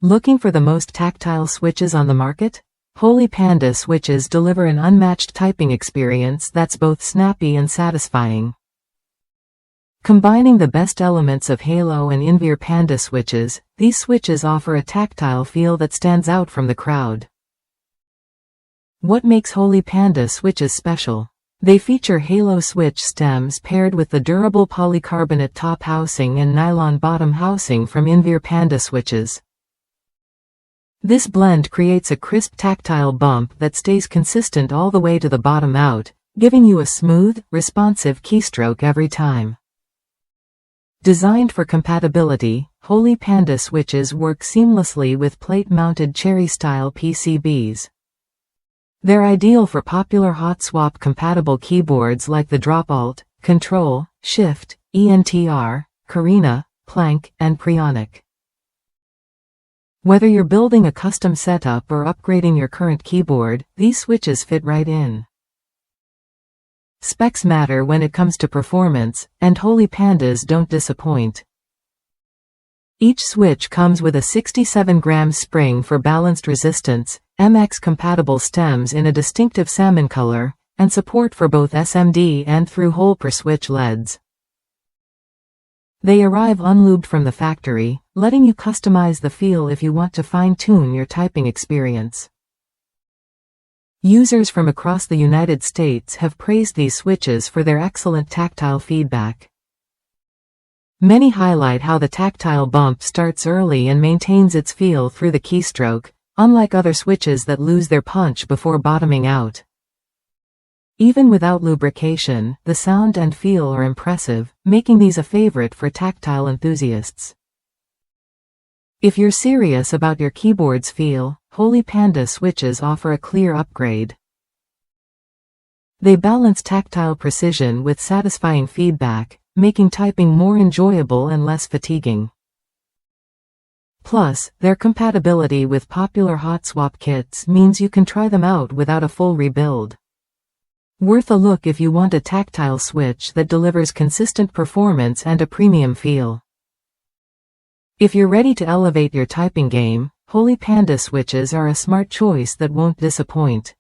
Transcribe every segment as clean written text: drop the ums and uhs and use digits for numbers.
Looking for the most tactile switches on the market? Holy Panda switches deliver an unmatched typing experience that's both snappy and satisfying. Combining the best elements of Halo and Invyr Panda switches, these switches offer a tactile feel that stands out from the crowd. What makes Holy Panda switches special? They feature Halo switch stems paired with the durable polycarbonate top housing and nylon bottom housing from Invyr Panda switches. This blend creates a crisp tactile bump that stays consistent all the way to the bottom out, giving you a smooth, responsive keystroke every time. Designed for compatibility, Holy Panda switches work seamlessly with plate-mounted Cherry-style PCBs. They're ideal for popular hot-swap compatible keyboards like the Drop-Alt, Control, Shift, ENTR, Carina, Planck, and Preonic. Whether you're building a custom setup or upgrading your current keyboard, these switches fit right in. Specs matter when it comes to performance, and Holy Pandas don't disappoint. Each switch comes with a 67-gram spring for balanced resistance, MX-compatible stems in a distinctive salmon color, and support for both SMD and through-hole per switch LEDs. They arrive unlubed from the factory, letting you customize the feel if you want to fine-tune your typing experience. Users from across the United States have praised these switches for their excellent tactile feedback. Many highlight how the tactile bump starts early and maintains its feel through the keystroke, unlike other switches that lose their punch before bottoming out. Even without lubrication, the sound and feel are impressive, making these a favorite for tactile enthusiasts. If you're serious about your keyboard's feel, Holy Panda switches offer a clear upgrade. They balance tactile precision with satisfying feedback, making typing more enjoyable and less fatiguing. Plus, their compatibility with popular hot swap kits means you can try them out without a full rebuild. Worth a look if you want a tactile switch that delivers consistent performance and a premium feel. If you're ready to elevate your typing game, Holy Panda switches are a smart choice that won't disappoint.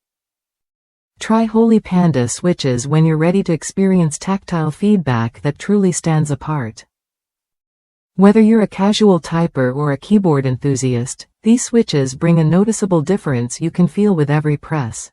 Try Holy Panda switches when you're ready to experience tactile feedback that truly stands apart. Whether you're a casual typer or a keyboard enthusiast, these switches bring a noticeable difference you can feel with every press.